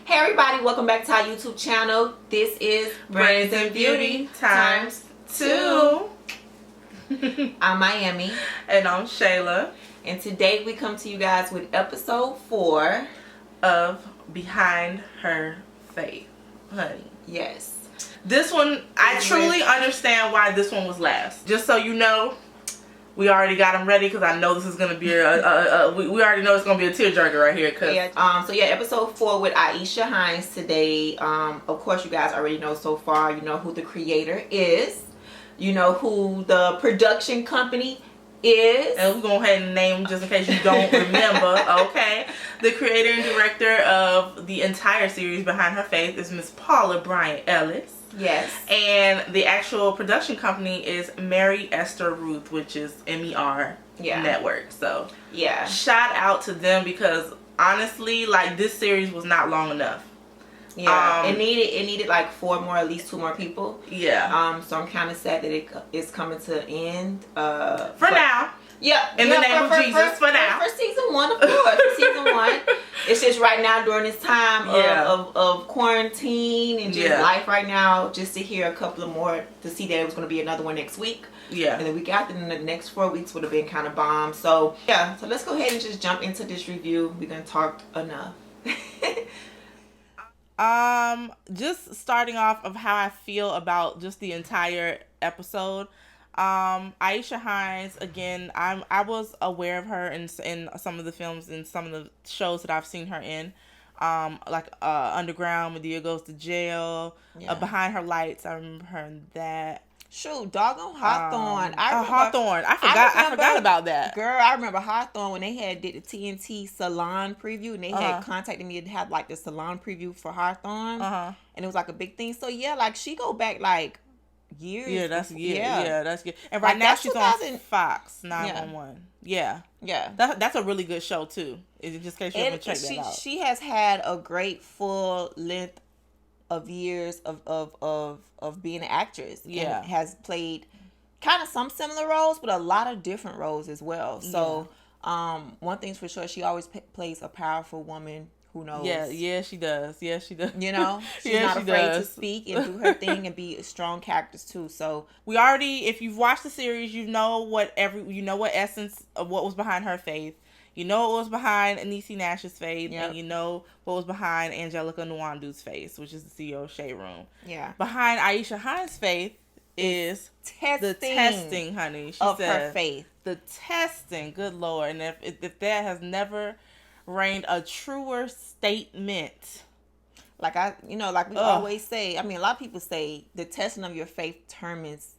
Hey everybody, welcome back to our YouTube channel. This is Brains and Beauty times 2. I'm Miami. And I'm Shayla. And today we come to you guys with episode 4 of Behind Her Faith. Honey. Yes. This one, I truly understand why this one was last. Just so you know, we already got them ready because I know this is going to be we already know it's going to be a tearjerker right here. So episode 4 with Aisha Hinds today. Of course, you guys already know so far. You know who the creator is. You know who the production company is. And we're going to go ahead and name them just in case you don't remember, okay? The creator and director of the entire series Behind Her Faith is Miss Paula Bryant Ellis. Yes. And the actual production company is Mary Esther Ruth, which is MER Network. So, yeah. Shout out to them because honestly, like, this series was not long enough. Yeah. It needed like 4 more, at least 2 more people. Yeah. So I'm kind of sad that it is coming to an end. For now. Yeah. In the name of Jesus, for now. For season 1, of course. For season 1. It's just right now during this time of quarantine and just life right now, just to hear a couple of more, to see that it was going to be another one next week. Yeah. And the week after, and the next 4 weeks would have been kind of bomb. So, yeah. So let's go ahead and just jump into this review. We're going to talk enough. Just starting off of how I feel about just the entire episode. Aisha Hinds, again, I was aware of her in some of the films and some of the shows that I've seen her in, like Underground, Medea Goes to Jail, Behind Her Lights. I remember her in that. Shoot, doggone Hawthorne. Hawthorne. I forgot about that. Girl, I remember Hawthorne when they did the TNT salon preview and they had contacted me to have like the salon preview for Hawthorne. And it was like a big thing. So yeah, like she go back like years. Yeah, that's good. And right now she's on Fox 911. Yeah. That's a really good show too. Just in case you haven't checked that out. She has had a great full length of years of being an actress. Yeah. And has played kind of some similar roles, but a lot of different roles as well. So one thing's for sure, she always plays a powerful woman who knows. Yeah, she does. Yeah, she does. You know, she's not afraid to speak and do her thing and be strong characters too. So we already, if you've watched the series, you know what essence of what was behind her faith. You know what was behind Niecy Nash's faith, and you know what was behind Angelica Nwandu's face, which is the CEO of Shade Room. Yeah. Behind Aisha Hinds' faith is the testing, honey. She of said, her faith. The testing, good Lord. And if that has never reigned a truer statement. Like we always say, I mean, a lot of people say the testing of your faith determines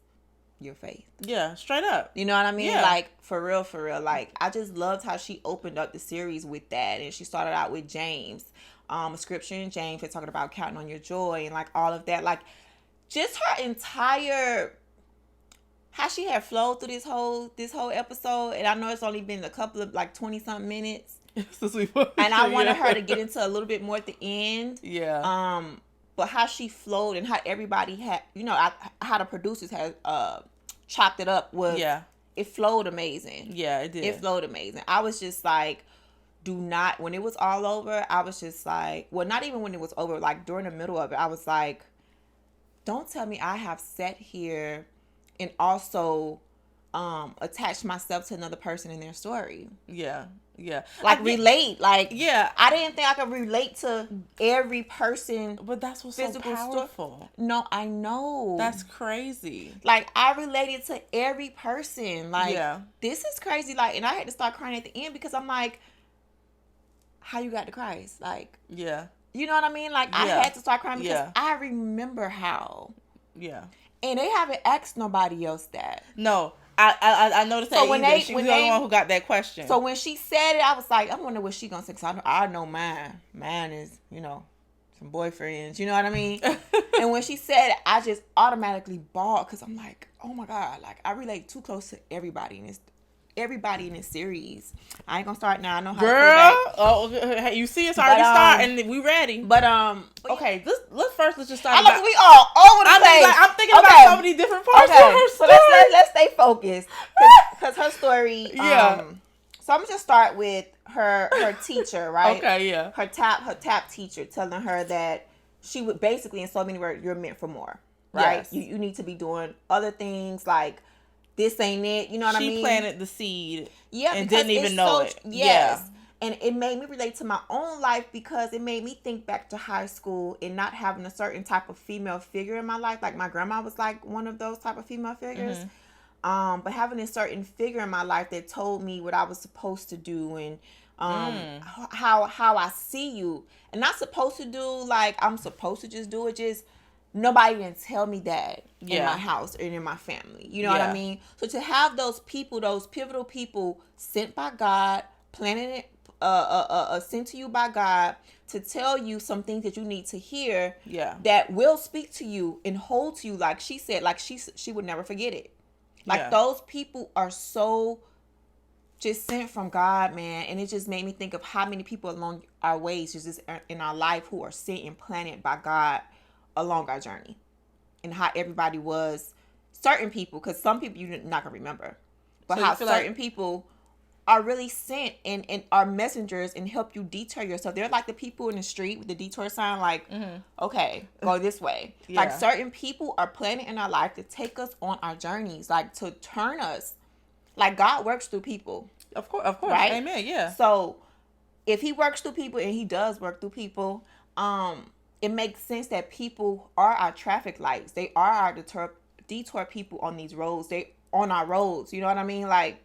your faith. Yeah, straight up. You know what I mean? Yeah. Like, for real. Like, I just loved how she opened up the series with that. And she started out with James. A scripture in James, they're talking about counting on your joy and, like, all of that. Like, just her entire... how she had flowed through this whole episode. And I know it's only been a couple of, like, 20-something minutes. And I wanted her to get into a little bit more at the end. Yeah. But how she flowed and how everybody had, how the producers had chopped it up was, it flowed amazing. Yeah, it did. It flowed amazing. I was just like, when it was all over, I was just like, well, not even when it was over, like during the middle of it, I was like, don't tell me I have sat here and also attached myself to another person in their story. Yeah. Yeah. Like, relate. Like, yeah. I didn't think I could relate to every person. But that's what's so powerful. No, I know. That's crazy. Like, I related to every person. Like, this is crazy. Like, and I had to start crying at the end because I'm like, how you got to Christ? Like, yeah. You know what I mean? Like, I had to start crying because I remember how. Yeah. And they haven't asked nobody else that. No. I noticed that she was the only one who got that question. So when she said it, I was like, I wonder what she gonna say. Cause I know mine. Mine is, some boyfriends. You know what I mean? And when she said it, I just automatically bawled because I'm like, oh my God, like I relate too close to everybody in this series. I ain't gonna start now. I know how to play back. You see it's already starting and we ready. But okay, let's just start. We all over the place. I'm thinking about so many different parts of her story. So let's stay focused because her story. So I'm gonna just start with her teacher, right? Okay, yeah. Her tap teacher telling her that she would basically, in so many words, you're meant for more, right? Yes. You need to be doing other things, like this ain't it. You know what I mean? She planted the seed, yeah, and didn't even know it. Yes. Yeah. And it made me relate to my own life because it made me think back to high school and not having a certain type of female figure in my life. Like my grandma was like one of those type of female figures. But having a certain figure in my life that told me what I was supposed to do and how I see you. And not supposed to do like I'm supposed to just do it. Just nobody didn't tell me that in my house and in my family. You know what I mean? So to have those people, those pivotal people sent by God, planted it, sent to you by God to tell you some things that you need to hear that will speak to you and hold to you, like she said, like she would never forget it. Like those people are so just sent from God, man. And it just made me think of how many people along our ways just in our life who are sent and planted by God along our journey, and how everybody was certain people, because some people you're not gonna remember, but so how certain people are really sent and are messengers and help you detour yourself. They're like the people in the street with the detour sign, like, okay, go this way. Like certain people are planted in our life to take us on our journeys, like to turn us. Like God works through people. Of course. Right? Amen. Yeah. So if he works through people, and he does work through people, it makes sense that people are our traffic lights. They are our detour people on these roads. They on our roads. You know what I mean? Like,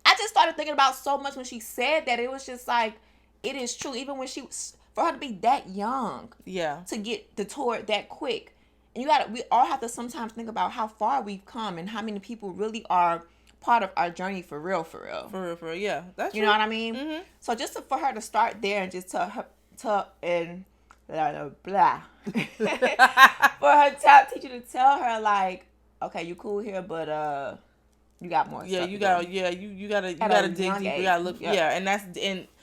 I just started thinking about so much when she said that. It was just like, it is true. Even when for her to be that young, to get detoured that quick, and we all have to sometimes think about how far we've come and how many people really are part of our journey for real. For real. Yeah, that's you know what I mean. So just for her to start there and just tell her and blah blah for her top teacher to tell her like, okay, you cool here, but you got more. Yeah, stuff you to gotta. do. Yeah, you gotta dig deep. You gotta look. Yeah, and that's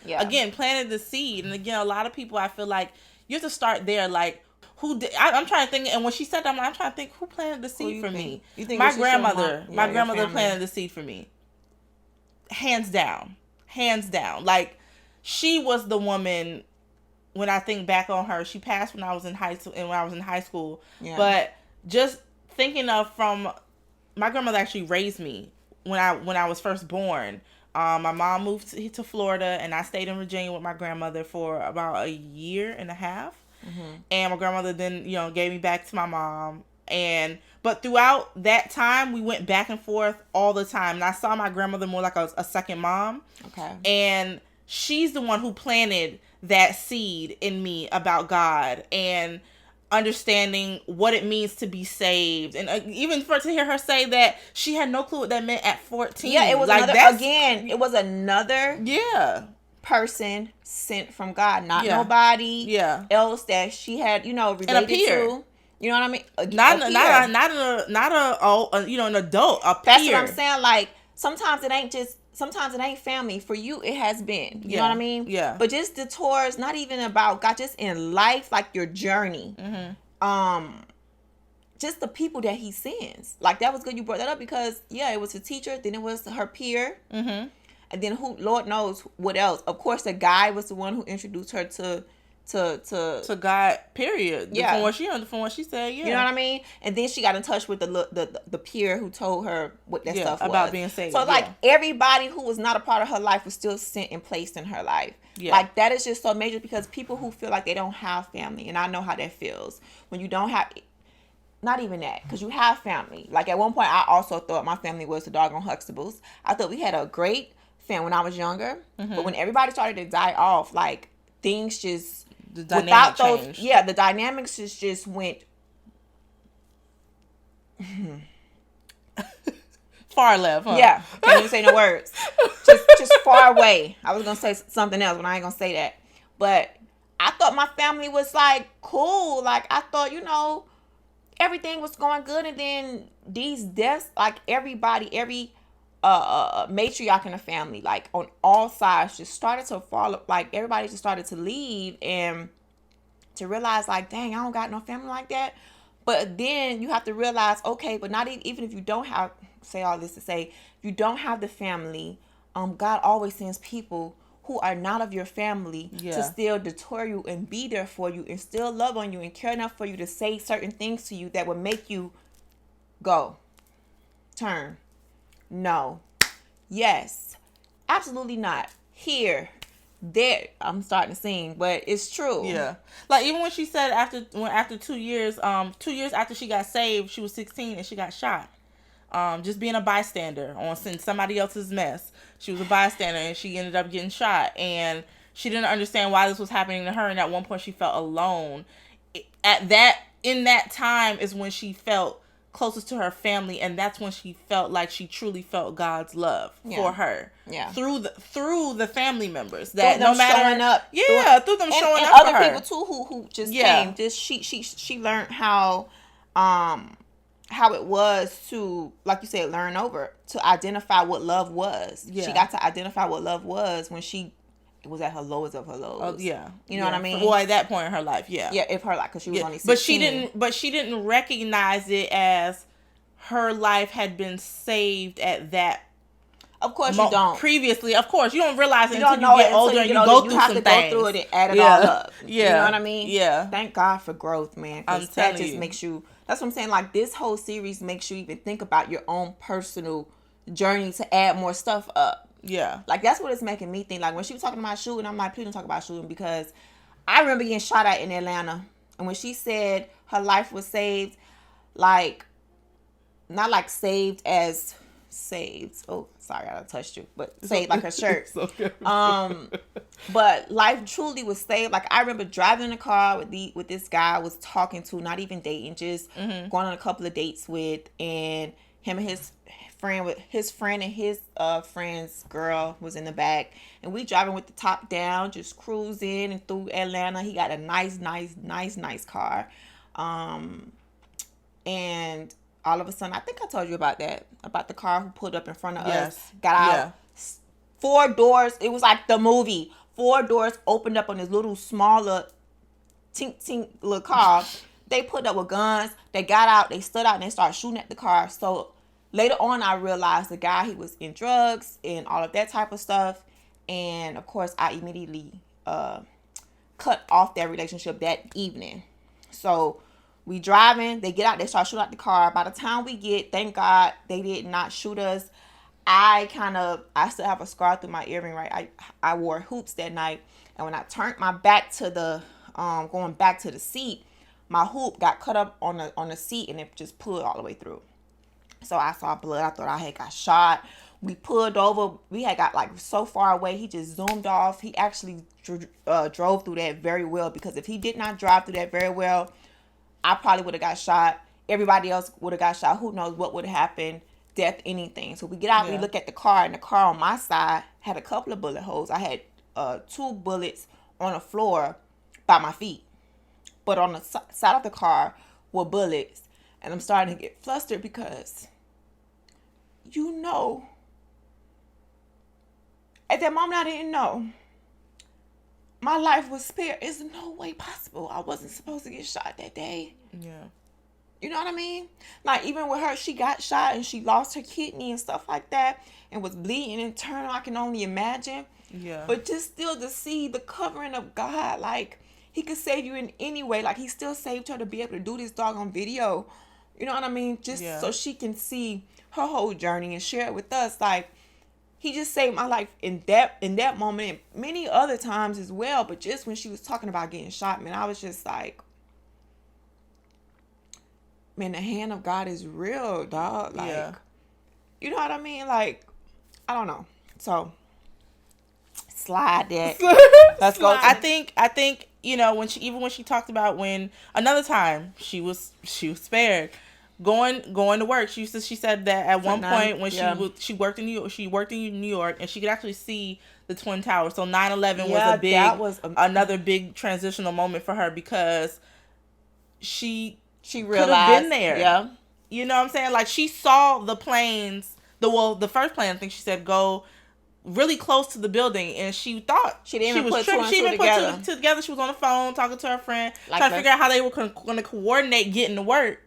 again planted the seed. And again, a lot of people, I feel like you have to start there. Like, who did? I'm trying to think. And when she said that, I'm trying to think who planted the seed for me. You think my grandmother? My grandmother planted the seed for me. Hands down. Like, she was the woman. When I think back on her, she passed when I was in high school. Yeah. But just thinking of from my grandmother actually raised me when I was first born. My mom moved to Florida, and I stayed in Virginia with my grandmother for about a year and a half. And my grandmother then, gave me back to my mom. But throughout that time, we went back and forth all the time. And I saw my grandmother more like a second mom. Okay. And she's the one who planted that seed in me about God and understanding what it means to be saved, and even to hear her say that she had no clue what that meant at 14. Yeah, it was like it was another person sent from God, not nobody else that she had related to. You know what I mean? Not an adult. A peer. That's what I'm saying. Like sometimes it ain't family. For you, it has been. You know what I mean? Yeah. But just the tours, not even about God, just in life, like your journey. Just the people that he sends. Like, that was good you brought that up because, it was a teacher. Then it was her peer. And then Lord knows what else. Of course, the guy was the one who introduced her to God, period. Yeah. From what she said, You know what I mean? And then she got in touch with the peer who told her what that stuff was. About being saved. So, like, everybody who was not a part of her life was still sent and placed in her life. Yeah. Like, that is just so major because people who feel like they don't have family, and I know how that feels. When you don't have... Not even that, because you have family. Like, at one point, I also thought my family was the doggone Huxtables. I thought we had a great family when I was younger. But when everybody started to die off, like, things just... The dynamic changed. The dynamics just went far left, huh? Yeah, can't even say no words. Just far away. I was gonna say something else, but I ain't gonna say that. But I thought my family was like cool. Like I thought, everything was going good, and then these deaths, like every matriarch in the family, like on all sides, just started to fall. Like everybody just started to leave, and to realize, like, dang, I don't got no family like that. But then you have to realize, okay, but not even if you don't have, say all this to say, if you don't have the family, God always sends people who are not of your family Yeah. to still deter you and be there for you and still love on you and care enough for you to say certain things to you that would make you go, turn, no, yes, absolutely not, here, there. I'm starting to sing, but it's true. Yeah. Like, even when she said after 2 years, 2 years after she got saved, she was 16 and she got shot. Just being a bystander on somebody else's mess. She was a bystander and she ended up getting shot, and she didn't understand why this was happening to her, and at one point she felt alone. In that time is when she felt closest to her family, and that's when she felt like she truly felt God's love for her. Yeah. Through the family members that through them no matter showing up. through them showing and up other for her. people too who just came. Just she learned how it was to, like you said, learn over to identify what love was. Yeah. She got to identify what love was when she was at her lowest of her lows. Oh, yeah. You know what I mean? Well, at that point in her life, yeah. Yeah, if her life, because she was only 16. But she didn't recognize it as her life had been saved at that. Of course you don't. Previously, of course. You don't realize it you until you get older and you go through some things. You have to go through it and add it all up. Yeah. You know what I mean? Yeah. Thank God for growth, man. Because that just makes you... That's what I'm saying. Like, this whole series makes you even think about your own personal journey to add more stuff up. Yeah. Like, that's what it's making me think. Like, when she was talking about shooting, I'm like, please don't talk about shooting, because I remember getting shot at in Atlanta. And when she said her life was saved, like, not like saved as saved. Oh, sorry, I touched you. But saved like her shirt. Okay. But life truly was saved. Like, I remember driving in a car with this guy I was talking to, not even dating, just going on a couple of dates with, and him and his friend and his friend's girl was in the back, and we driving with the top down, just cruising and through Atlanta. He got a nice car, and all of a sudden, I think I told you about the car who pulled up in front of us, got out, 4 doors. It was like the movie. 4 doors opened up on this little smaller tink little car. They put up with guns. They got out. They stood out and they started shooting at the car. So later on, I realized the guy, he was in drugs and all of that type of stuff. And of course, I immediately cut off that relationship that evening. So we driving, they get out, they start shooting at the car. By the time we get, thank God, they did not shoot us. I still have a scar through my earring, right? I wore hoops that night. And when I turned my back to going back to the seat, my hoop got cut up on the seat and it just pulled all the way through. So I saw blood. I thought I had got shot. We pulled over. We had got like so far away. He just zoomed off. He actually drove through that very well, because if he did not drive through that very well, I probably would have got shot. Everybody else would have got shot. Who knows what would have happened. Death, anything. So we get out, we look at the car, and the car on my side had a couple of bullet holes. I had 2 bullets on the floor by my feet. But on the side of the car were bullets. And I'm starting to get flustered because, at that moment I didn't know. My life was spared. It's no way possible. I wasn't supposed to get shot that day. Yeah. You know what I mean? Like, even with her, she got shot and she lost her kidney and stuff like that and was bleeding internal. I can only imagine. Yeah. But just still to see the covering of God, like, he could save you in any way. Like, he still saved her to be able to do this doggone video. You know what I mean? Just so she can see her whole journey and share it with us. Like, he just saved my life in that moment and many other times as well. But just when she was talking about getting shot, man, I was just like, man, the hand of God is real, dog. Like, you know what I mean? Like, I don't know. So, slide that. Let's go. I think when she talked about when another time she was spared going to work. She said that at one point when she worked in New York and she could actually see the Twin Towers. So 9/11 was another big transitional moment for her, because she realized could have been there. Yeah. You know what I'm saying? Like, she saw the planes, the first plane, I think she said, go really close to the building, and she thought she didn't even put two together. She was on the phone talking to her friend, trying to figure out how they were going to coordinate getting to work.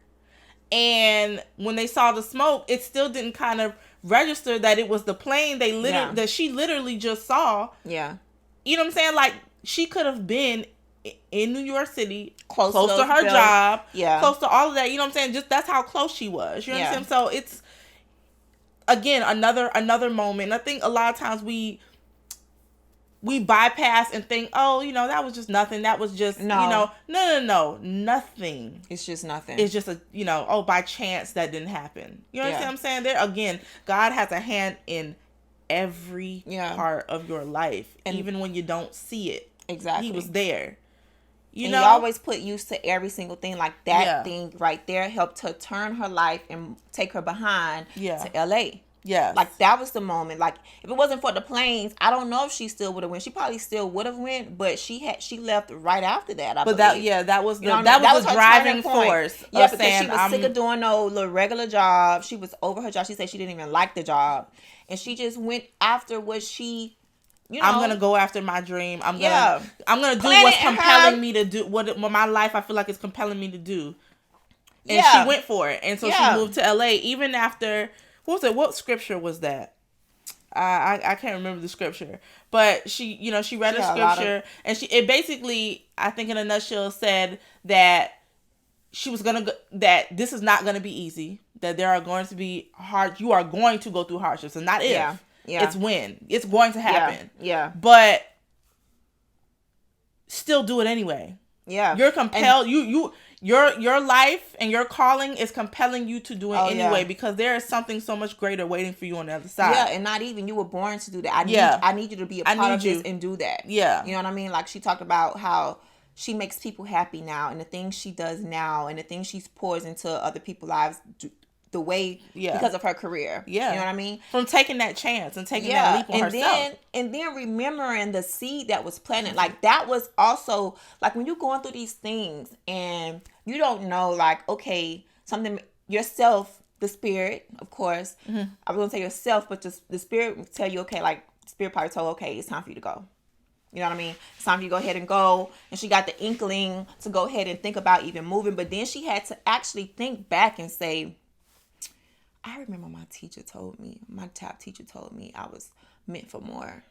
And when they saw the smoke, it still didn't kind of register that it was the plane that she literally just saw. Yeah. You know what I'm saying? Like, she could have been in New York City, close to her job, close to all of that. You know what I'm saying? Just that's how close she was. You understand? So it's, again, another moment. And I think a lot of times we bypass and think, oh, you know, that was just nothing. That was just, you know, no, nothing. It's just nothing. It's just by chance that didn't happen. You understand what I'm saying? There, again, God has a hand in every part of your life, and even when you don't see it. Exactly. He was there. You know? He always put use to every single thing. Like that thing right there helped her turn her life and take her behind to LA. Yeah. Like, that was the moment. Like, if it wasn't for the planes, I don't know if she still would have went. She probably still would have went, but she left right after that, I believe. That was the driving force. Yeah, because she was sick of doing no little regular job. She was over her job. She said she didn't even like the job. And she just went after what she, I'm going to go after my dream. I'm going to do what's compelling me to do. What my life I feel like is compelling me to do. And she went for it. And so she moved to LA even after... What scripture was that? I can't remember the scripture, but she read a scripture, and it basically, I think in a nutshell, said that she was that this is not gonna be easy. That there are going to be you are going to go through hardships, and not if, it's when. It's going to happen. Yeah. But still do it anyway. Yeah. You're compelled. Your life and your calling is compelling you to do it anyway, because there is something so much greater waiting for you on the other side. Yeah, and not even you were born to do that. I need you to be a part of this and do that. Yeah. You know what I mean? Like, she talked about how she makes people happy now, and the things she does now, and the things she pours into other people's lives the way because of her career. Yeah. You know what I mean? From taking that chance and taking that leap on herself. And then remembering the seed that was planted. Like, that was also, like, when you're going through these things and you don't know, like, okay, something, yourself, the spirit, of course. Mm-hmm. I was going to say yourself, but the spirit will tell you, okay, like, spirit probably told, okay, it's time for you to go. You know what I mean? It's time for you to go ahead and go. And she got the inkling to go ahead and think about even moving. But then she had to actually think back and say, I remember my top teacher told me I was meant for more.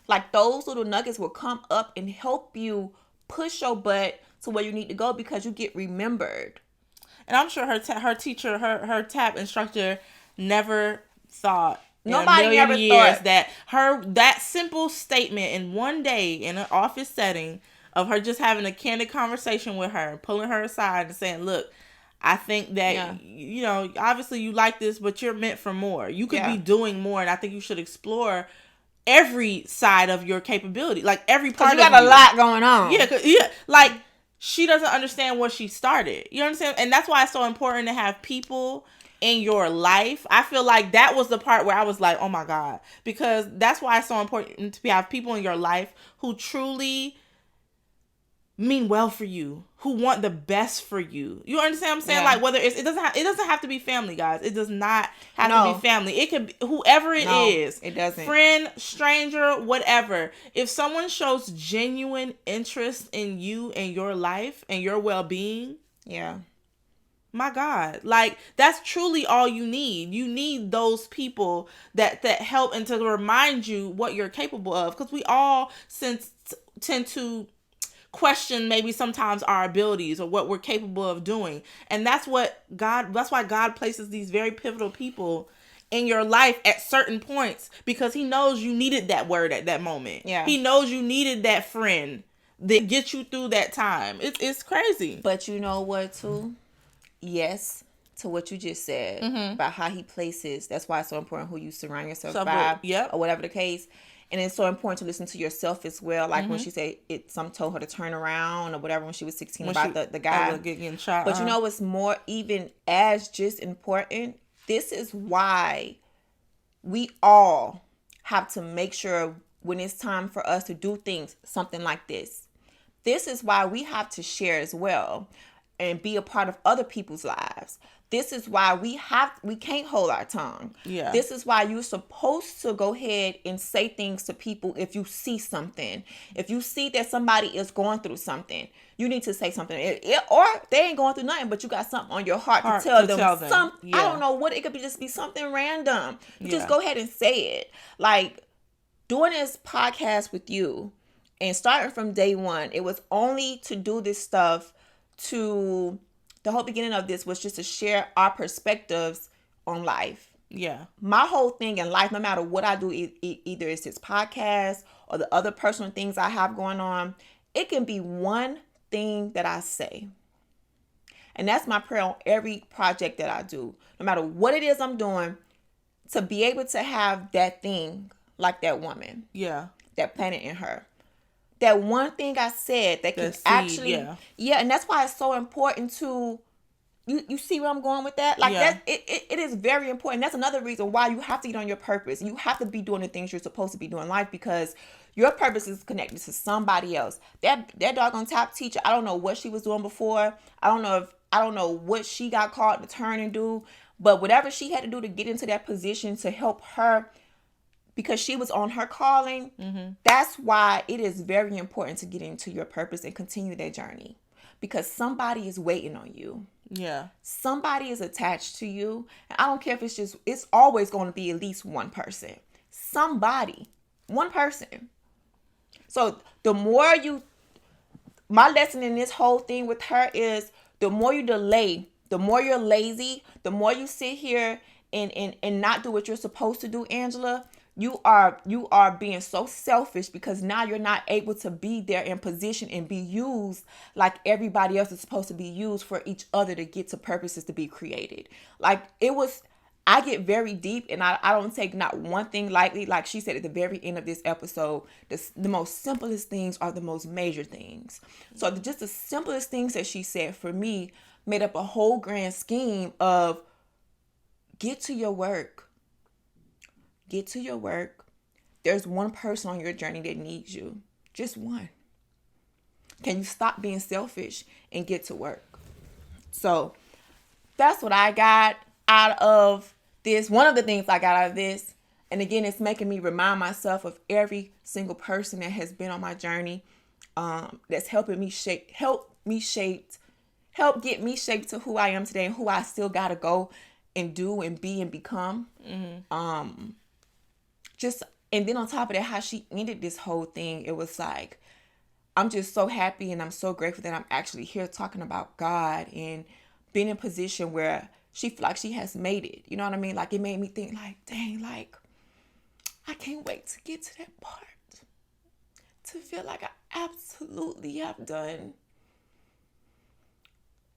Like, those little nuggets will come up and help you push your butt to where you need to go, because you get remembered. And I'm sure her teacher, her tap instructor never thought Nobody never thought that simple statement in one day in an office setting of her just having a candid conversation with her, pulling her aside and saying, look, I think that, obviously you like this, but you're meant for more. You could be doing more, and I think you should explore every side of your capability, like every part of you. You got a lot going on. Yeah, like, she doesn't understand where she started. You understand? And that's why it's so important to have people in your life. I feel like that was the part where I was like, oh my God. Because that's why it's so important to have people in your life who truly mean well for you, who want the best for you. You understand what I'm saying? Yeah. Like, whether it doesn't have to be family, guys. It does not have to be family. It could be whoever it is. It doesn't. Friend, stranger, whatever. If someone shows genuine interest in you and your life and your well-being, my God, like, that's truly all you need. You need those people that help and to remind you what you're capable of, because we all tend to question maybe sometimes our abilities or what we're capable of doing. And that's why God places these very pivotal people in your life at certain points, because he knows you needed that word at that moment. Yeah. He knows you needed that friend that gets you through that time. It's crazy. But you know what too? Yes, to what you just said about how he places. That's why it's so important who you surround yourself by, or whatever the case. And it's so important to listen to yourself as well. Like when she said some told her to turn around or whatever when she was 16 about the guy getting shot. But you know what's more even as just important? This is why we all have to make sure when it's time for us to do things, something like this. This is why we have to share as well and be a part of other people's lives. This is why we can't hold our tongue. Yeah. This is why you're supposed to go ahead and say things to people if you see something. If you see that somebody is going through something, you need to say something. Or they ain't going through nothing, but you got something on your heart to tell them. Something. Yeah. I don't know what it could be. Just be something random. You just go ahead and say it. Like doing this podcast with you and starting from day one, it was only to do this stuff to. The whole beginning of this was just to share our perspectives on life. Yeah. My whole thing in life, no matter what I do, either it's this podcast or the other personal things I have going on, it can be one thing that I say. And that's my prayer on every project that I do. No matter what it is I'm doing, to be able to have that thing like that woman. Yeah. That planet in her. That one thing I said that can actually, and that's why it's so important to, you see where I'm going with that? Like that, it is very important. That's another reason why you have to get on your purpose. You have to be doing the things you're supposed to be doing in life because your purpose is connected to somebody else. That doggone top teacher, I don't know what she was doing before. I don't know what she got called to turn and do, but whatever she had to do to get into that position to help her, because she was on her calling, that's why it is very important to get into your purpose and continue that journey. Because somebody is waiting on you. Yeah. Somebody is attached to you. And I don't care if it's always going to be at least one person. Somebody. One person. So my lesson in this whole thing with her is the more you delay, the more you're lazy, the more you sit here and not do what you're supposed to do, Angela, you are being so selfish because now you're not able to be there in position and be used like everybody else is supposed to be used for each other to get to purposes to be created. Like I get very deep and I don't take not one thing lightly. Like she said at the very end of this episode, the most simplest things are the most major things. So just the simplest things that she said for me made up a whole grand scheme of get to your work. Get to your work. There's one person on your journey that needs you. Just one. Can you stop being selfish and get to work? So that's what I got out of this. One of the things I got out of this. And again, it's making me remind myself of every single person that has been on my journey. That's helping me help get me shaped to who I am today and who I still gotta go and do and be and become. And then on top of that, how she ended this whole thing, it was like, I'm just so happy and I'm so grateful that I'm actually here talking about God and being in a position where she feel like she has made it. You know what I mean? Like it made me think like, dang, like I can't wait to get to that part. To feel like I absolutely have done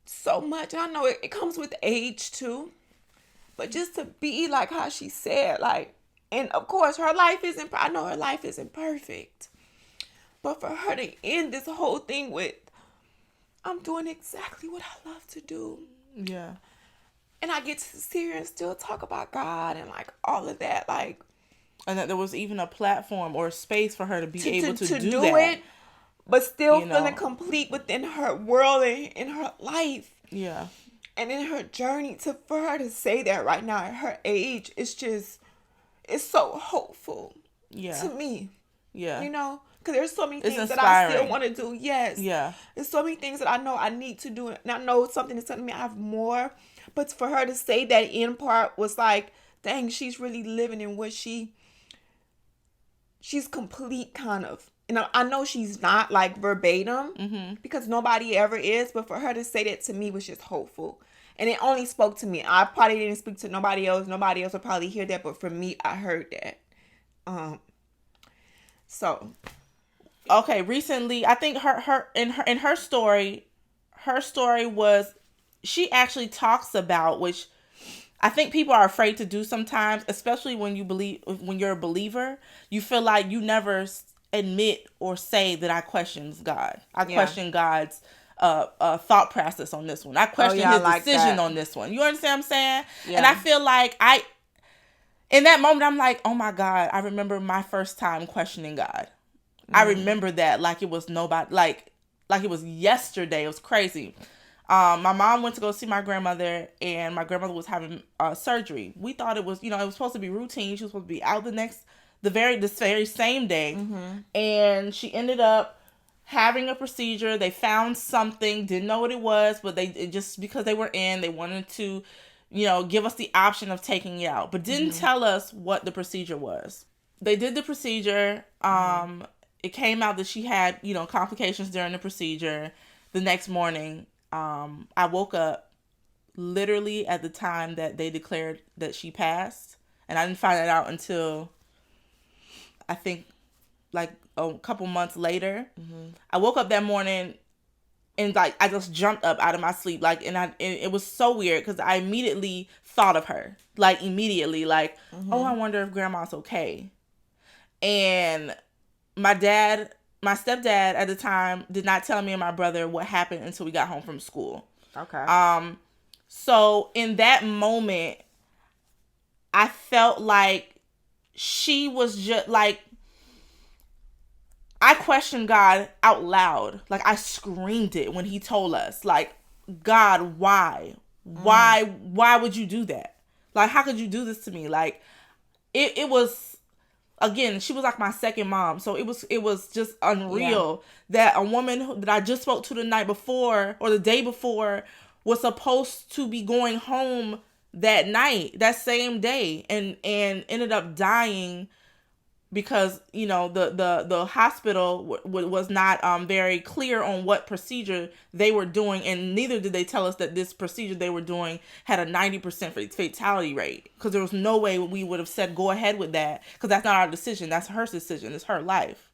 so much. And I know it comes with age too. But just to be like how she said, like, and of course, I know her life isn't perfect. But for her to end this whole thing with, I'm doing exactly what I love to do. Yeah. And I get to sit here and still talk about God and like all of that. Like, and that there was even a platform or a space for her to be able to do that. It, but still feeling complete within her world and in her life. Yeah. And in her journey, for her to say that right now at her age, it's so hopeful to me. Yeah. You know, because there's so many things that I still want to do. Yes. Yeah. There's so many things that I know I need to do. And I know something is telling me I have more. But for her to say that end part was like, dang, she's really living in what she's complete kind of. And I know she's not like verbatim because nobody ever is. But for her to say that to me was just hopeful. And it only spoke to me. I probably didn't speak to nobody else. Nobody else would probably hear that. But for me, I heard that. So. Okay, recently, I think her story was, she actually talks about, which I think people are afraid to do sometimes, especially when you're a believer. You feel like you never admit or say that I question God. I question God's thought process on this one. I question his decision on this one. You understand what I'm saying? Yeah. And I feel like in that moment, I'm like, oh my God, I remember my first time questioning God. I remember that like it was nobody, like it was yesterday. It was crazy. My mom went to go see my grandmother, and my grandmother was having surgery. We thought it was, it was supposed to be routine. She was supposed to be out this very same day, and she ended up having a procedure. They found something, didn't know what it was, but just because they wanted to, give us the option of taking it out, but didn't tell us what the procedure was. They did the procedure. It came out that she had, complications during the procedure. The next morning, I woke up literally at the time that they declared that she passed. And I didn't find that out until, I think, like a couple months later. I woke up that morning and like I just jumped up out of my sleep, like, and it was so weird because I immediately thought of her, like oh, I wonder if grandma's okay. And my stepdad at the time did not tell me and my brother what happened until we got home from school. Okay. So in that moment, I felt like she was just like, I questioned God out loud. Like, I screamed it when he told us, like, God, why? Why would you do that? Like, how could you do this to me? Like, it was, again, she was like my second mom. So it was just unreal that a woman that I just spoke to the night before or the day before was supposed to be going home that night, that same day, and ended up dying because, the hospital was not very clear on what procedure they were doing, and neither did they tell us that this procedure they were doing had a 90% fatality rate, because there was no way we would have said go ahead with that, because that's not our decision. That's her decision. It's her life.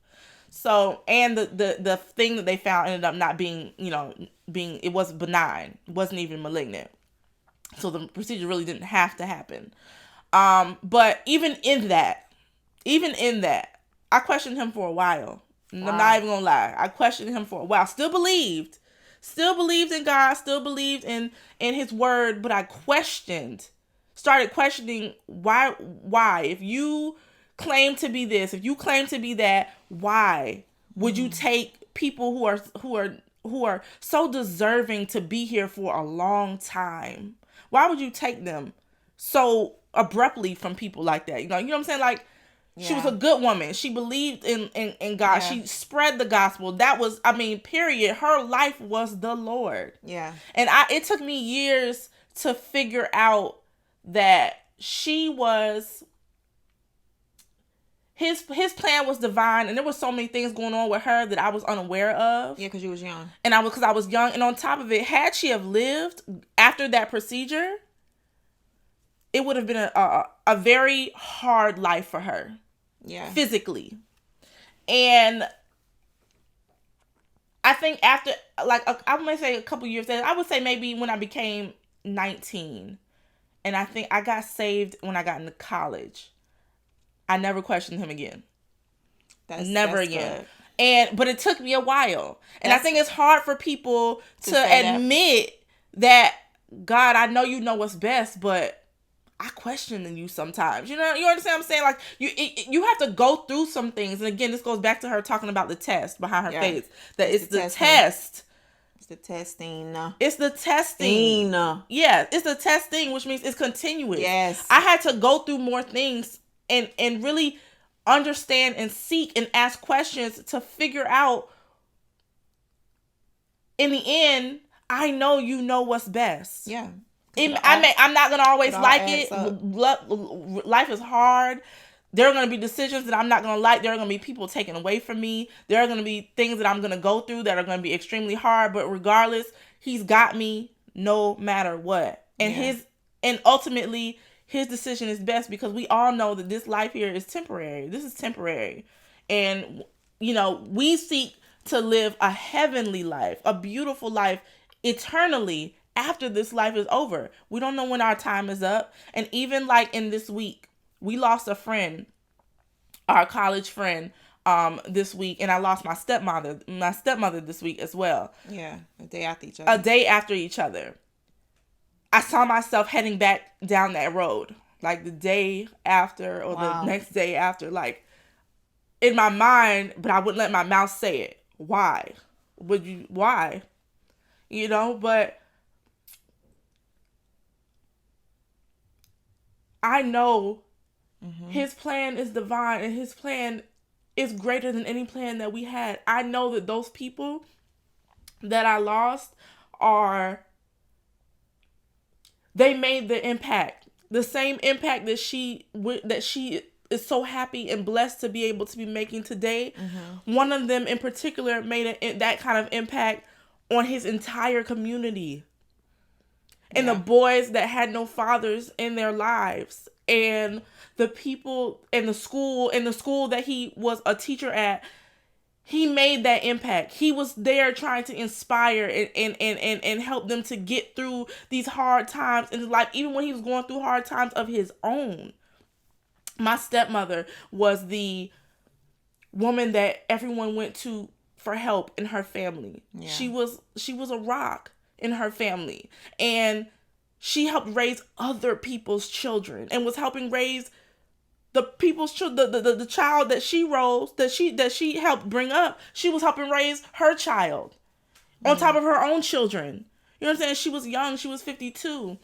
So, and the thing that they found ended up not being, it was benign. It wasn't even malignant. So the procedure really didn't have to happen. But even in that, I questioned him for a while. Wow. I'm not even gonna lie. I questioned him for a while. Still believed in God, still believed in his word, but I started questioning why. If you claim to be this, if you claim to be that, why would you take people who are so deserving to be here for a long time? Why would you take them so abruptly from people like that? You know what I'm saying? Like, she was a good woman. She believed in God. Yeah. She spread the gospel. That was, period. Her life was the Lord. Yeah. And it took me years to figure out that she was, his plan was divine, and there was so many things going on with her that I was unaware of. Yeah, because you was young. And because I was young, and on top of it, had she have lived after that procedure, it would have been a very hard life for her. Yeah. Physically. And I think after, like, I might say a couple years later, I would say maybe when I became 19, and I think I got saved when I got into college, I never questioned him again. Never again. Good. But it took me a while. And I think it's hard for people to admit that, God, I know you know what's best, but I question you sometimes. You understand what I'm saying? Like, you have to go through some things. And again, this goes back to her talking about the test behind her face. That it's the test. It's the testing. It's the testing. Yeah, it's the testing, which means it's continuous. Yes. I had to go through more things and really understand and seek and ask questions to figure out, in the end, I know you know what's best. Yeah. I'm not going to always like it. Life is hard. There are going to be decisions that I'm not going to like. There are going to be people taken away from me. There are going to be things that I'm going to go through that are going to be extremely hard. But regardless, he's got me no matter what. And ultimately, his decision is best, because we all know that this life here is temporary. This is temporary. And, we seek to live a heavenly life, a beautiful life eternally, after this life is over. We don't know when our time is up. And even like in this week, we lost a friend, our college friend, this week. And I lost my stepmother this week as well. Yeah. A day after each other. I saw myself heading back down that road, like the day after or the next day after, like in my mind, but I wouldn't let my mouth say it. Why? Why? But I know his plan is divine and his plan is greater than any plan that we had. I know that those people that I lost they made the impact. The same impact that she is so happy and blessed to be able to be making today. One of them in particular made that kind of impact on his entire community. And the boys that had no fathers in their lives, and the people in the school that he was a teacher at, he made that impact. He was there trying to inspire and help them to get through these hard times in his life, even when he was going through hard times of his own. My stepmother was the woman that everyone went to for help in her family. Yeah. She was a rock in her family, and she helped raise other people's children and was helping raise the people's children. The child that she rose, that she helped bring up, she was helping raise her child on top of her own children. You know what I'm saying? She was young. She was 52,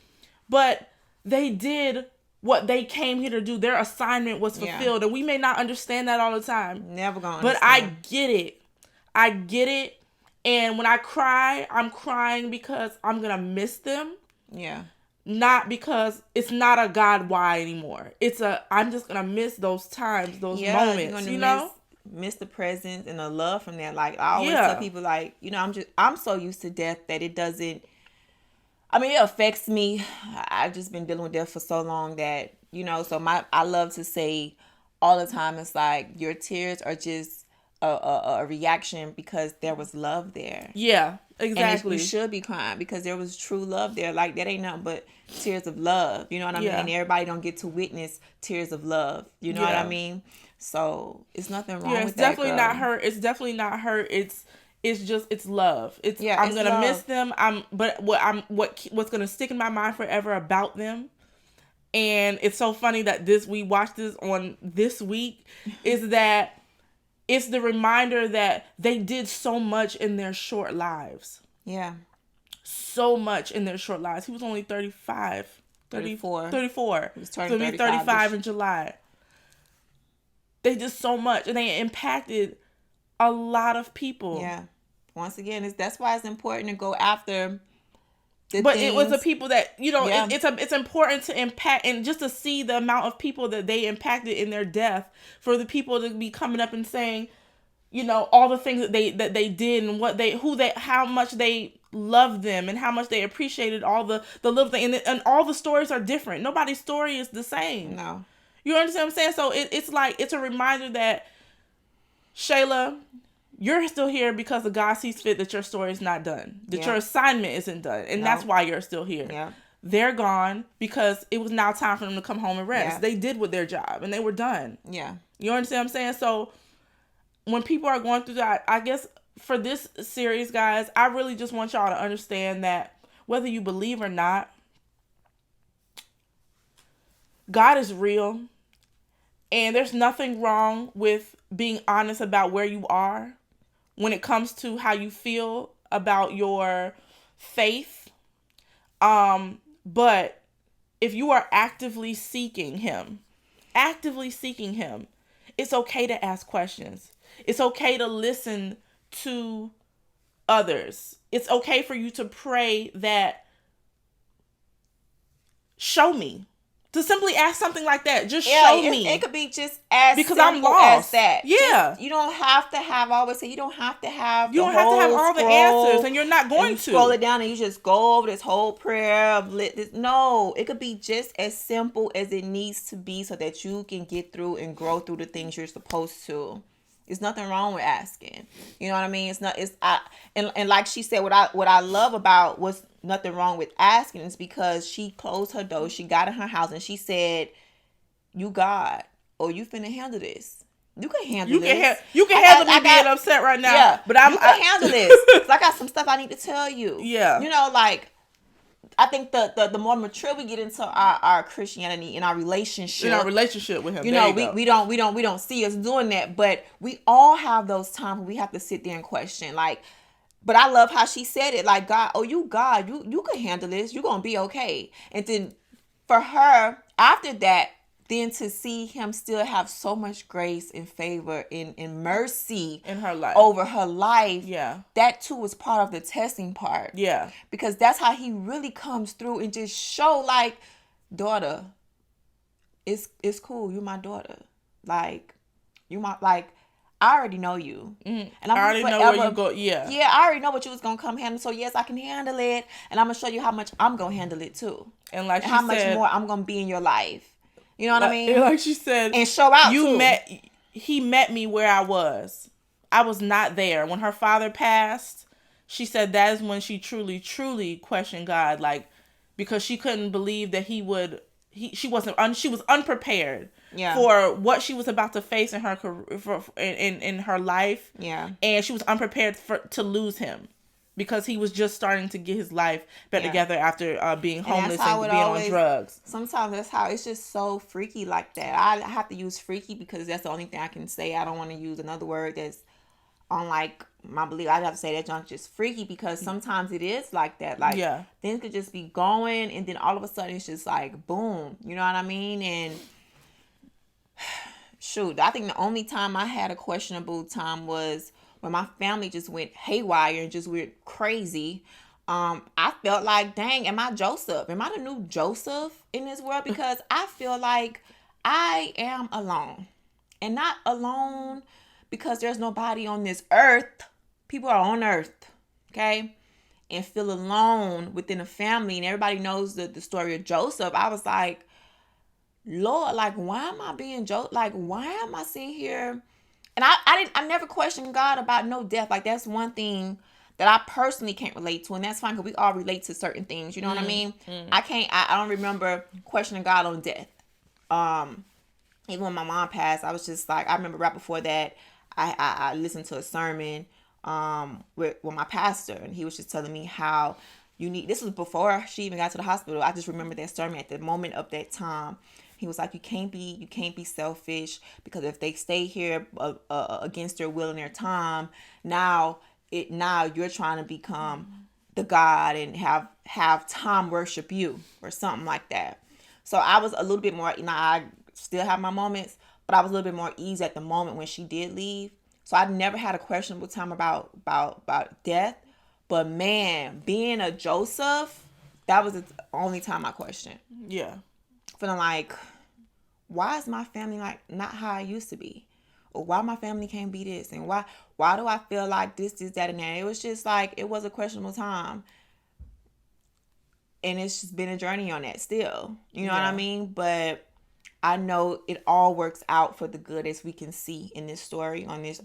but they did what they came here to do. Their assignment was fulfilled, and we may not understand that all the time. Never gonna understand. But I get it. And when I cry, I'm crying because I'm going to miss them. Yeah. Not because it's not a God why anymore. I'm just going to miss those times, those moments, you know? Miss the presence and the love from that. Like, I always tell people, like, you know, I'm so used to death that it doesn't, I mean, it affects me. I've just been dealing with death for so long that, you know, so I love to say all the time, it's like, your tears are just a reaction because there was love there. Yeah, exactly. And you should be crying because there was true love there. Like, that ain't nothing but tears of love. You know what I mean? And everybody don't get to witness tears of love. You know what I mean? So it's nothing wrong with that. Definitely not her. It's definitely not her. It's just, it's love. I'm gonna miss them. What's gonna stick in my mind forever about them. And it's so funny that we watched this on this week is that it's the reminder that they did so much in their short lives. Yeah. So much in their short lives. He was only 34. He was turning 35 in July. They did so much, and they impacted a lot of people. Yeah. Once again, that's why it's important to go after it was the people that, you know, it's important to impact, and just to see the amount of people that they impacted in their death, for the people to be coming up and saying, you know, all the things that they did and how much they loved them and how much they appreciated all the little things, and all the stories are different. Nobody's story is the same. No. You understand what I'm saying? So it's like, it's a reminder that, Shayla, you're still here because the God sees fit that your story is not done. That your assignment isn't done. And that's why you're still here. Yeah. They're gone because it was now time for them to come home and rest. Yeah. They did with their job and they were done. Yeah. You understand what I'm saying? So when people are going through that, I guess for this series, guys, I really just want y'all to understand that whether you believe or not, God is real. And there's nothing wrong with being honest about where you are when it comes to how you feel about your faith. But if you are actively seeking him, it's okay to ask questions. It's okay to listen to others. It's okay for you to pray that, show me. To simply ask something like that, just show me. It could be just as because I'm lost. As that. Yeah, you don't have to have. I always say you don't have to have. You don't have to have all the answers, and you're not going to scroll it down and you just go over this whole prayer of this. No, it could be just as simple as it needs to be, so that you can get through and grow through the things you're supposed to. There's nothing wrong with asking. You know what I mean? It's not. And like she said, what I love about what's nothing wrong with asking is because she closed her door. She got in her house and she said, "You God, or you finna handle this. You can handle this. You can handle me being upset right now. Yeah, but you can handle this. 'Cause I got some stuff I need to tell you. Yeah, you know, like." I think the more mature we get into our Christianity and our relationship with him, you know, we don't see us doing that, but we all have those times where we have to sit there and question. Like, but I love how she said it. Like, God, you can handle this. You're gonna be okay. And then for her, after that, then to see him still have so much grace and favor and mercy in her life, over her life, yeah, that too was part of the testing part. Yeah. Because that's how he really comes through and just show, like, daughter, it's cool. You're my daughter. Like, you my, like, I already know you. Mm-hmm. And I'm I already know where you go. Yeah. Yeah, I already know what you was going to come handle. So, yes, I can handle it. And I'm going to show you how much I'm going to handle it, too. And like and she how said, much more I'm going to be in your life. You know what I mean? Like she said. And show out, too. He met me where I was. I was not there. When her father passed, she said that is when she truly, truly questioned God. Like, because she couldn't believe that she was unprepared. Yeah. For what she was about to face in her career, in her life. Yeah. And she was unprepared to lose him because he was just starting to get his life back together after being homeless and being on drugs. Sometimes that's how it's just so freaky like that. I have to use freaky because that's the only thing I can say. I don't want to use another word that's on like my belief. I have to say that junk just freaky because sometimes it is like that. Like things could just be going and then all of a sudden it's just like boom. You know what I mean? And shoot, I think the only time I had a questionable time was when my family just went haywire and just went crazy. I felt like, dang, am I Joseph? Am I the new Joseph in this world? Because I feel like I am alone. And not alone because there's nobody on this earth. People are on earth, okay? And feel alone within a family. And everybody knows the story of Joseph. I was like, Lord, like, why am I being like, why am I sitting here? And I never questioned God about no death. Like, that's one thing that I personally can't relate to. And that's fine because we all relate to certain things. You know what I mean? I don't remember questioning God on death. Even when my mom passed, I was just like, I remember right before that, I listened to a sermon with my pastor. And he was just telling me how this was before she even got to the hospital. I just remember that sermon at the moment of that time. He was like, you can't be selfish because if they stay here against their will and their time, now you're trying to become the God and have time worship you or something like that. So I was a little bit more, I still have my moments, but I was a little bit more easy at the moment when she did leave. So I never had a questionable time about death. But man, being a Joseph, that was the only time I questioned. Yeah. Feeling like, why is my family like not how I used to be? Or why my family can't be this? And why do I feel like this, that, and that? It was just like, it was a questionable time. And it's just been a journey on that still. You know what I mean? But I know it all works out for the good, as we can see in this story on this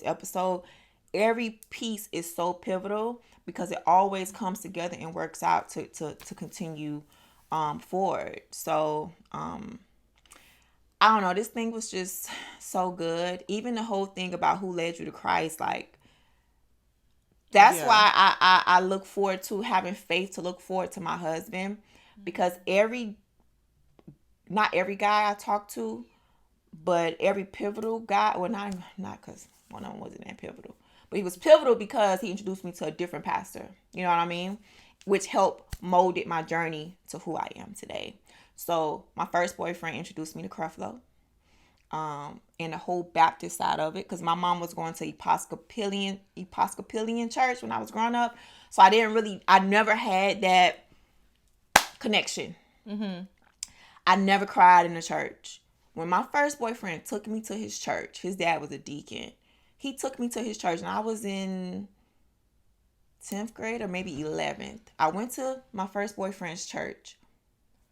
episode. Every piece is so pivotal because it always comes together and works out to continue forward. So I don't know, this thing was just so good. Even the whole thing about who led you to Christ, like, that's why I look forward to having faith to look forward to my husband, because not every guy I talk to, but every pivotal guy, well, not because one of them wasn't that pivotal, but he was pivotal because he introduced me to a different pastor. You know what I mean? Which helped molded my journey to who I am today. So my first boyfriend introduced me to Creflo, and the whole Baptist side of it, because my mom was going to Episcopalian church when I was growing up. So I never had that connection. Mm-hmm. I never cried in the church. When my first boyfriend took me to his church, his dad was a deacon. He took me to his church, and I was in 10th grade or maybe 11th. I went to my first boyfriend's church.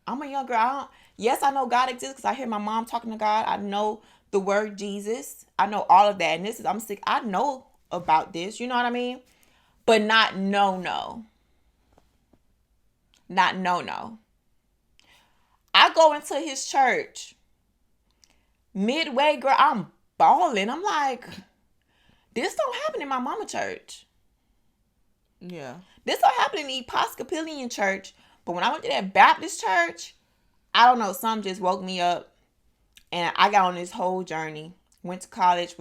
I'm a young girl. Yes, I know God exists because I hear my mom talking to God. I know the word Jesus. I know all of that. And I'm sick. I know about this. You know what I mean? But not no. Not no. I go into his church. Midway, girl, I'm bawling. I'm like, this don't happen in my mama church. Yeah. This don't happen in the Episcopalian church. But when I went to that Baptist church, I don't know, something just woke me up. And I got on this whole journey. Went to college,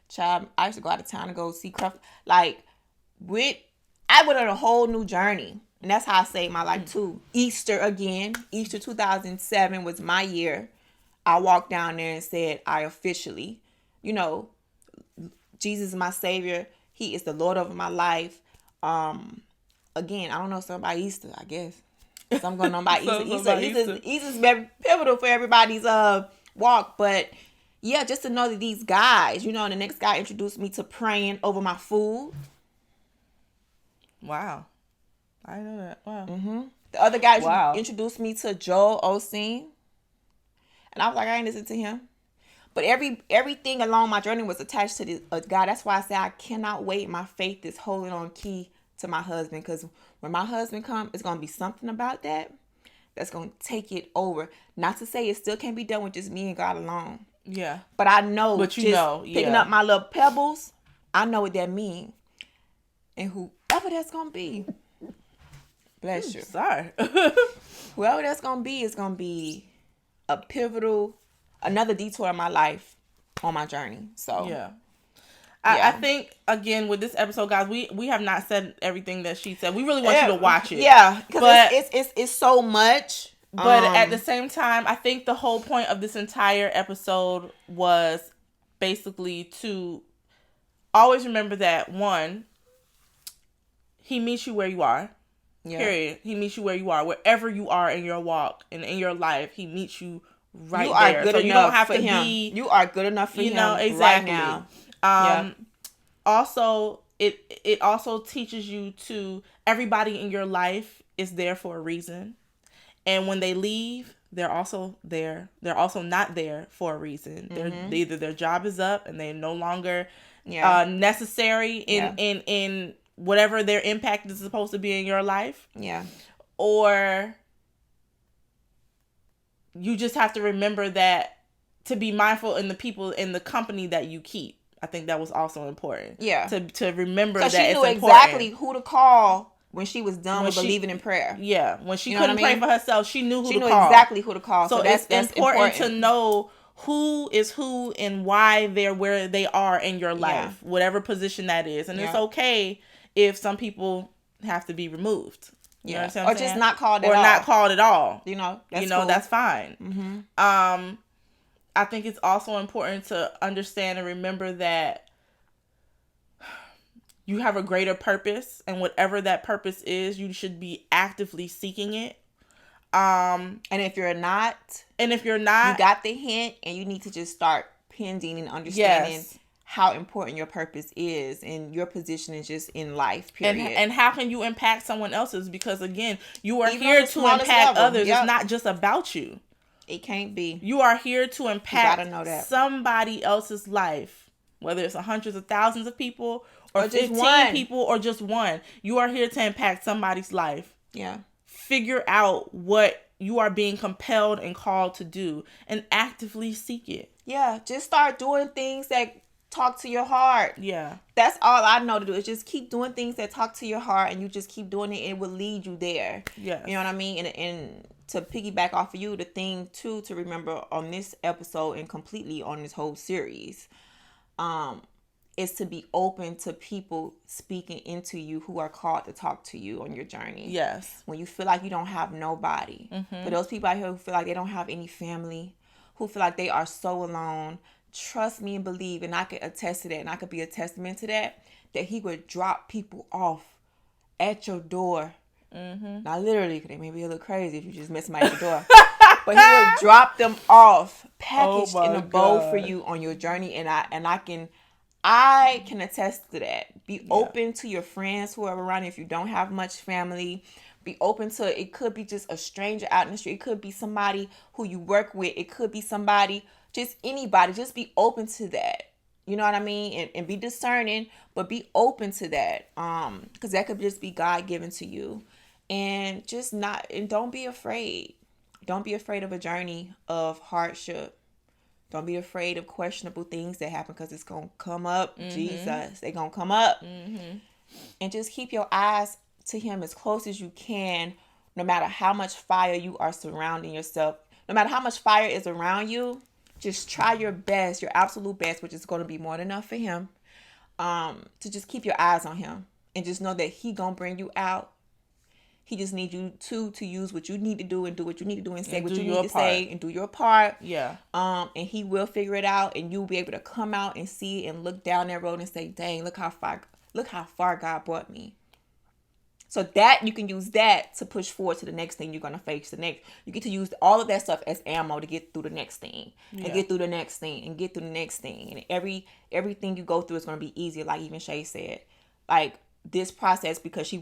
child, I used to go out of town to go see Creflo. Like, I went on a whole new journey. And that's how I saved my life too. Easter 2007 was my year. I walked down there and said, I officially, Jesus is my savior. He is the Lord of my life. Again, I don't know something about Easter, I guess. Some going on about Easter. Easter's very pivotal for everybody's walk. But yeah, just to know that these guys, the next guy introduced me to praying over my food. Wow. I know that. Wow. Mm-hmm. The other guy introduced me to Joel Osteen. And I was like, I ain't listening to him. But everything along my journey was attached to this God. That's why I say I cannot wait. My faith is holding on key to my husband. Because when my husband comes, it's going to be something about that that's going to take it over. Not to say it still can't be done with just me and God alone. Yeah. But I know picking up my little pebbles, I know what that means. And whoever that's going to be, bless you. Sorry. Whoever that's going to be is going to be a pivotal, another detour in my life on my journey. So yeah. I think again with this episode, guys, we have not said everything that she said. We really want you to watch it. Yeah, because it's so much. But at the same time, I think the whole point of this entire episode was basically to always remember that one, he meets you where you are. Yeah. Period. He meets you where you are, wherever you are in your walk and in your life. He meets you right there. You are good enough you don't have for to him. You are good enough for him. Exactly. Right now. Also, it also teaches you to everybody in your life is there for a reason, and when they leave, they're also there. They're also not there for a reason. Mm-hmm. Either their job is up and they're no longer necessary in whatever their impact is supposed to be in your life. Yeah. Or you just have to remember that to be mindful in the people in the company that you keep. I think that was also important. Yeah. To remember that it's important. She knew exactly who to call when she was done with believing in prayer. Yeah. When she couldn't pray for herself, she knew who to call. She knew exactly who to call. So that's important to know who is who and why they're where they are in your life, whatever position that is. And it's okay if some people have to be removed. You know what I'm saying? Or just not called at all. Or not called at all. That's cool. That's fine. Mm-hmm. I think it's also important to understand and remember that you have a greater purpose, and whatever that purpose is, you should be actively seeking it. And if you're not, you got the hint, and you need to just start pending and understanding how important your purpose is, and your position is just in life, period. And how can you impact someone else's? Because again, you are here to impact others. Yep. It's not just about you. It can't be. You are here to impact somebody else's life, whether it's hundreds of thousands of people or 15 people or just one. You are here to impact somebody's life. Yeah. Figure out what you are being compelled and called to do and actively seek it. Yeah. Just start doing things that talk to your heart. Yeah. That's all I know to do is just keep doing things that talk to your heart, and you just keep doing it. It will lead you there. Yeah. You know what I mean? And to piggyback off of you, the thing too to remember on this episode and completely on this whole series, is to be open to people speaking into you who are called to talk to you on your journey. Yes. When you feel like you don't have nobody. Mm-hmm. For those people out here who feel like they don't have any family, who feel like they are so alone, trust me and believe, and I can attest to that, and I could be a testament to that he would drop people off at your door. Mm-hmm. Not literally, because they may be a little crazy if you just met somebody at the door. But he would drop them off, packaged in a bow for you on your journey, and I can attest to that. Be open to your friends who are around you if you don't have much family. Be open to, it could be just a stranger out in the street. It could be somebody who you work with. It could be somebody, just anybody. Just be open to that. You know what I mean? And be discerning, but be open to that. Because that could just be God given to you. And don't be afraid. Don't be afraid of a journey of hardship. Don't be afraid of questionable things that happen, because it's going to come up. Mm-hmm. Jesus, they're going to come up. Mm-hmm. And just keep your eyes to him as close as you can, no matter how much fire you are surrounding yourself. No matter how much fire is around you, just try your best, your absolute best, which is going to be more than enough for him, to just keep your eyes on him. And just know that he going to bring you out. He just needs you to use what you need to do and do what you need to do and say And what do you your need to part. say and do your part. Yeah. And he will figure it out, and you'll be able to come out and see and look down that road and say, dang, look how far God brought me. So that you can use that to push forward to the next thing you're gonna face. You get to use all of that stuff as ammo to get through the next thing, and get through the next thing, and get through the next thing. And everything you go through is gonna be easier, like even Shay said. Like this process, because she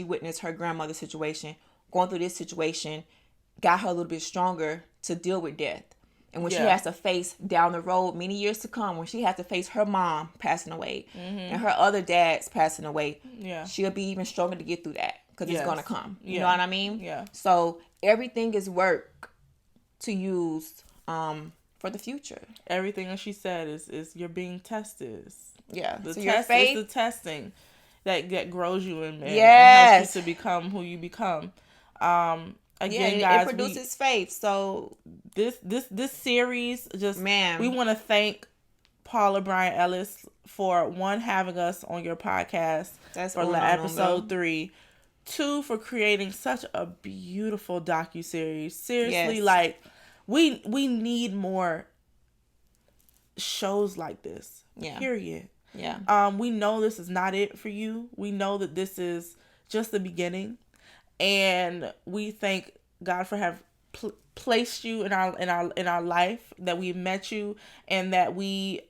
witnessed her grandmother's situation, going through this situation, got her a little bit stronger to deal with death. And when she has to face down the road, many years to come, when she has to face her mom passing away and her other dads passing away, she'll be even stronger to get through that, because it's going to come. You know what I mean? Yeah. So everything is work to use for the future. Everything that she said is you're being tested. Yeah. The so test your faith, is the testing that grows you and yes, helps you to become who you become. Again, yeah, guys, it produces faith. So this series, just, man, we want to thank Paula Bryan Ellis for, one, having us on your podcast for episode 3, 2, for creating such a beautiful docuseries. Seriously, like we need more shows like this. Yeah. Period. Yeah. We know this is not it for you. We know that this is just the beginning. And we thank God for have placed you in our life, that we met you, and that we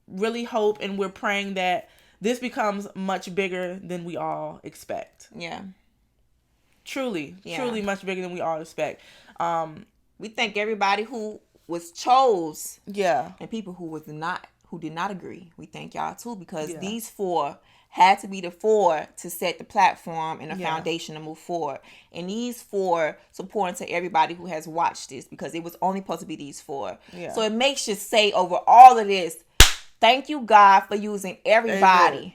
really hope, and we're praying that this becomes much bigger than we all expect. Yeah. Truly much bigger than we all expect. We thank everybody who was chose. Yeah. And people who did not agree. We thank y'all too, because these 4 had to be the 4 to set the platform and the foundation to move forward. And these 4 supporting to everybody who has watched this, because it was only supposed to be these 4. Yeah. So it makes you say, over all of this, thank you, God, for using everybody.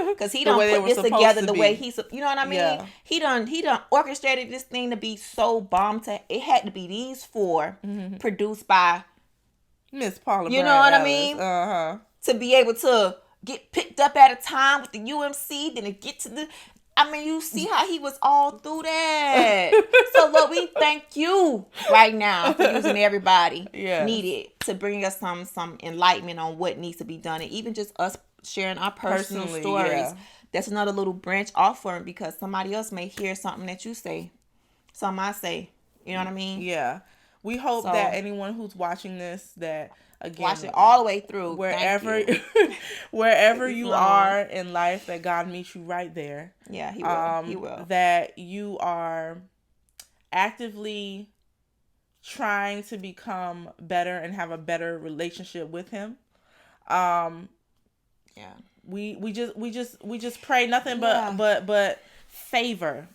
Because he done put this together the way he's, you know what I mean? Yeah. He done orchestrated this thing to be so bomb. It had to be these 4 produced by Miss Paula You Bryan know what Ellis. I mean? Uh-huh. To be able to get picked up at a time with the UMC, then to get to the... I mean, you see how he was all through that. So, Lord, we thank you right now for using everybody needed to bring us some enlightenment on what needs to be done. And even just us sharing our personal stories. Yeah. That's another little branch off for him, because somebody else may hear something that you say, something I say. You know what I mean? Yeah. We hope that anyone who's watching this, that, again, watch it all the way through. Wherever you are in life, that God meets you right there. Yeah, he will. He will. That you are actively trying to become better and have a better relationship with Him. We just pray nothing but favor.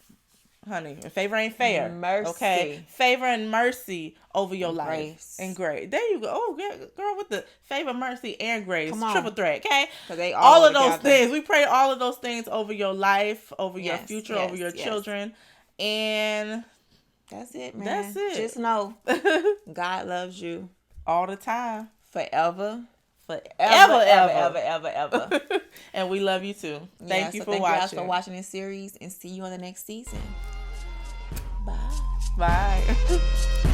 Honey, and favor ain't fair. Mercy. Okay? Favor and mercy over your life. Grace. And grace. There you go. Oh, girl, with the favor, mercy, and grace. Triple threat, okay? They all of those things. We pray all of those things over your life, over your future, over your children. And that's it, man. That's it. Just know God loves you. All the time. Forever. Ever. And we love you too. Thank you for watching. Thank you guys for watching this series, and see you on the next season. Bye. Bye.